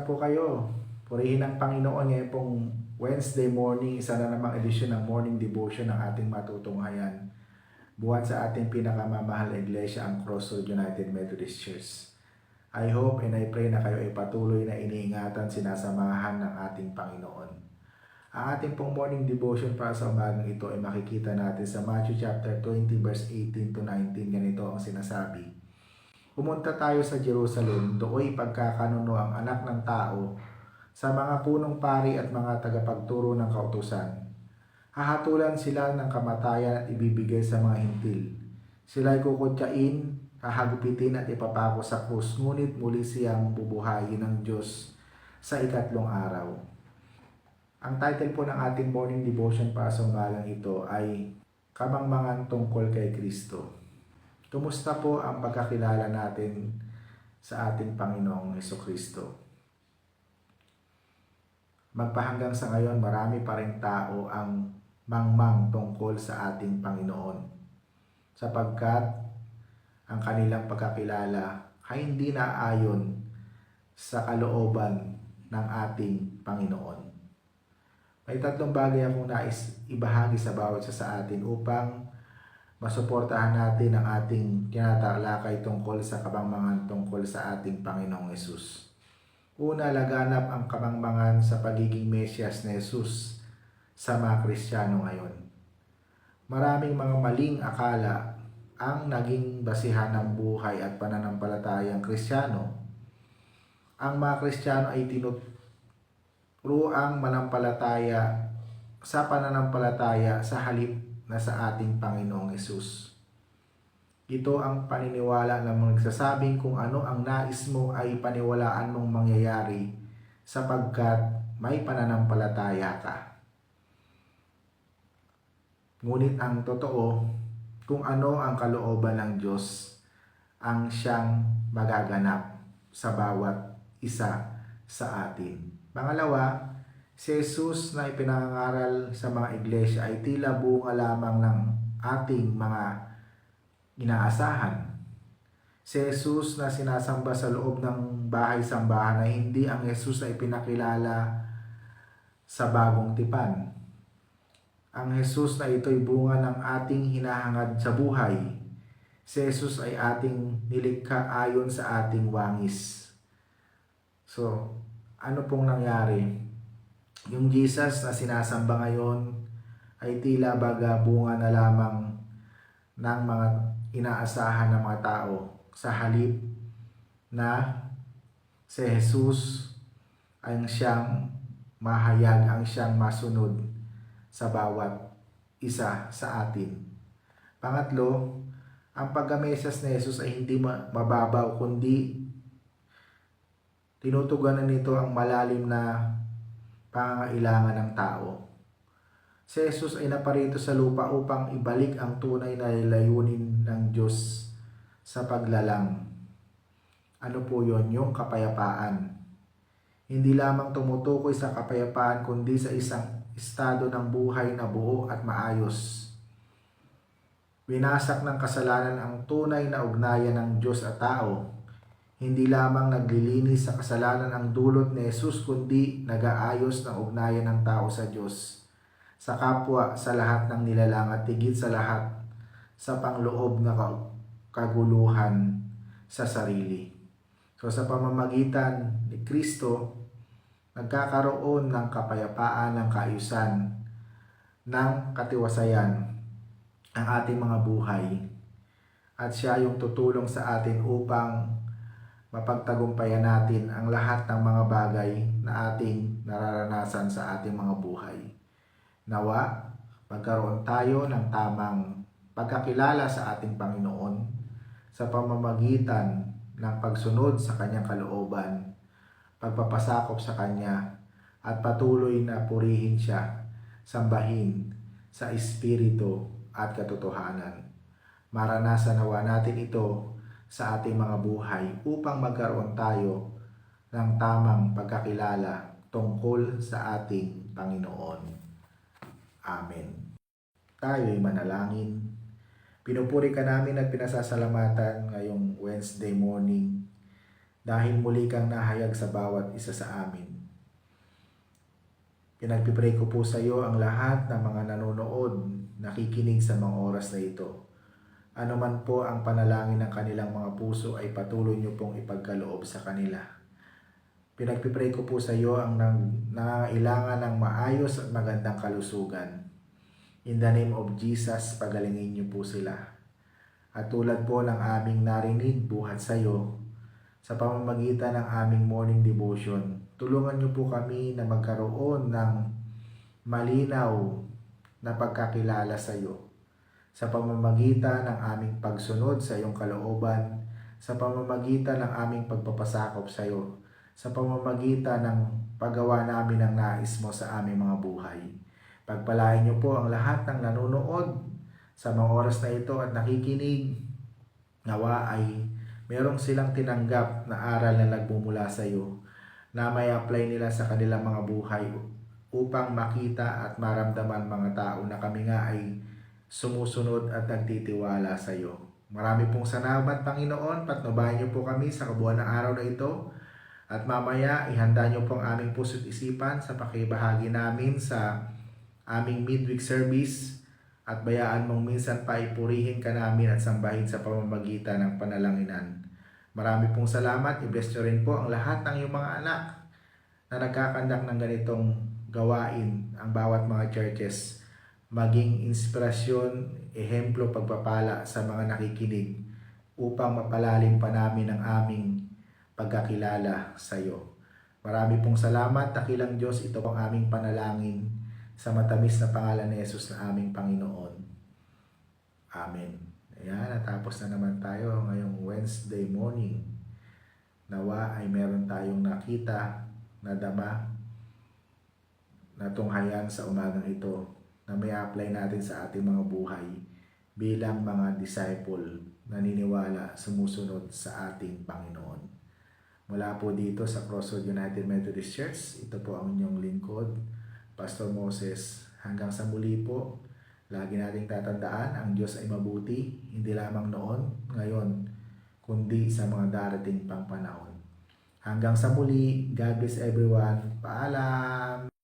po kayo? Purihin ang Panginoon ngayon pong Wednesday morning, isa na namang edisyon ng morning devotion ng ating matutunghayan. Buhat sa ating pinakamamahal na iglesia, ang Crossroad United Methodist Church. I hope and I pray na kayo ay patuloy na iniingatan, sinasamahan ng ating Panginoon. Ang ating pong morning devotion para sa umagang ito ay makikita natin sa Matthew chapter 20 verse 18 to 19. Ganito ang sinasabi. Pumunta tayo sa Jerusalem, dooy pagkakanuno ang anak ng tao sa mga punong pari at mga tagapagturo ng kautusan. Hahatulan sila ng kamatayan at ibibigay sa mga hintil. Sila'y kukutyain, hahagupitin at ipapako sa krus, ngunit muli siyang bubuhayin ng Diyos sa ikatlong araw. Ang title po ng ating morning devotion para sa umagang ito ay Kamangmangan tungkol kay Kristo. Kumusta po ang pagkakilala natin sa ating Panginoong Hesukristo? Magpahanggang sa ngayon, marami pa ring tao ang mangmang tungkol sa ating Panginoon, sapagkat ang kanilang pagkakilala ay hindi naayon sa kalooban ng ating Panginoon. May tatlong bagay akong nais ibahagi sa bawat isa sa atin upang masuportahan natin ang ating tinatalakay tungkol sa kamangmangan tungkol sa ating Panginoong Hesus. Una, laganap ang kamangmangan sa pagiging Mesyas ni Hesus sa mga Kristiyano ngayon. Maraming mga maling akala ang naging basihan ng buhay at pananampalatayang Kristiyano. Ang mga Kristiyano ay tinuturoang manampalataya sa pananampalataya sa halip na sa ating Panginoong Hesus. Ito ang paniniwala ng nagsasabing kung ano ang nais mo ay paniwalaan mong mangyayari sapagkat may pananampalataya ka. Ngunit ang totoo, kung ano ang kalooban ng Diyos ang siyang magaganap sa bawat isa sa atin. Pangalawa, si Jesus na ipinangaral sa mga iglesia ay tila bunga lamang ng ating mga inaasahan. Si Jesus na sinasamba sa loob ng bahay-sambahan ay hindi ang Jesus na ipinakilala sa bagong tipan. Ang Jesus na ito'y bunga ng ating hinahangad sa buhay. Si Jesus ay ating nilikha ayon sa ating wangis. So, ano pong nangyari? Yung Jesus na sinasamba ngayon ay tila baga bunga na lamang ng mga inaasahan ng mga tao sa halip na si Jesus ang siyang mahayag, ang siyang masunod sa bawat isa sa atin. Pangatlo, ang pagkamesyas ni Jesus ay hindi mababaw kundi tinutugunan nito ang malalim na pangangailangan ng tao. Si Jesus ay naparito sa lupa upang ibalik ang tunay na layunin ng Diyos sa paglalang. Ano po yon? Yung kapayapaan. Hindi lamang tumutukoy sa kapayapaan kundi sa isang estado ng buhay na buo at maayos. Winasak ng kasalanan ang tunay na ugnayan ng Diyos at tao. Hindi lamang naglilinis sa kasalanan ang dulot ni Jesus kundi nag-aayos ng ugnayan ng tao sa Diyos, sa kapwa, sa lahat ng nilalang at higit sa lahat sa pangloob na kaguluhan sa sarili. So sa pamamagitan ni Kristo, nagkakaroon ng kapayapaan, ng kaayusan, ng katiwasayan ang ating mga buhay. At siya yung tutulong sa atin upang mapagtagumpayan natin ang lahat ng mga bagay na ating nararanasan sa ating mga buhay. Nawa, magkaroon tayo ng tamang pagkakilala sa ating Panginoon sa pamamagitan ng pagsunod sa Kanyang kalooban, pagpapasakop sa Kanya, at patuloy na purihin Siya, sambahin sa Espiritu at katotohanan. Maranasan nawa natin ito sa ating mga buhay upang magkaroon tayo ng tamang pagkakilala tungkol sa ating Panginoon. Amen. Tayo'y manalangin. Pinupuri ka namin at pinasasalamatan ngayong Wednesday morning dahil muli kang nahayag sa bawat isa sa amin. Pinagpipray ko po sa iyo ang lahat ng mga nanonood, nakikinig sa mga oras na ito. Ano man po ang panalangin ng kanilang mga puso ay patuloy niyo pong ipagkaloob sa kanila. Pinagpipray ko po sa iyo ang nangangailangan ng maayos at magandang kalusugan. In the name of Jesus, pagalingin niyo po sila. At tulad po ng aming narinig buhat sa iyo, sa pamamagitan ng aming morning devotion, tulungan niyo po kami na magkaroon ng malinaw na pagkakilala sa iyo. Sa pamamagitan ng aming pagsunod sa iyong kalooban, sa pamamagitan ng aming pagpapasakop sa iyo, sa pamamagitan ng paggawa namin ng nais mo sa aming mga buhay. Pagpalain niyo po ang lahat ng nanonood sa mga oras na ito at nakikinig. Nawa ay merong silang tinanggap na aral na nagmumula sa iyo na may apply nila sa kanilang mga buhay upang makita at maramdaman mga tao na kami nga ay sumusunod at nagtitiwala sa iyo. Marami pong salamat, Panginoon. Patnubayan niyo po kami sa kabuuan ng araw na ito. At mamaya, ihanda niyo po ang aming puso't isipan sa pakibahagi namin sa aming midweek service at bayaan mong minsan pa ipurihin ka namin at sambahin sa pamamagitan ng panalanginan. Marami pong salamat. I-bless niyo rin po ang lahat ng iyong mga anak na nagkakandak ng ganitong gawain, ang bawat mga churches. Maging inspirasyon, ehemplo, pagpapala sa mga nakikinig upang mapalalim pa namin ang aming pagkakilala sa iyo. Marami pong salamat, dakilang Diyos. Ito pong aming panalangin sa matamis na pangalan ni Jesus na aming Panginoon. Amen. Ayan, natapos na naman tayo ngayong Wednesday morning. Nawa ay meron tayong nakita, nadama, na tunghayan sa umagang ito na may apply natin sa ating mga buhay bilang mga disciple naniniwala, sumusunod sa ating Panginoon. Mula po dito sa Crossroad United Methodist Church, ito po ang inyong lingkod, Pastor Moses. Hanggang sa muli po, lagi nating tatandaan, ang Diyos ay mabuti, hindi lamang noon, ngayon, kundi sa mga darating pang panahon. Hanggang sa muli, God bless everyone. Paalam!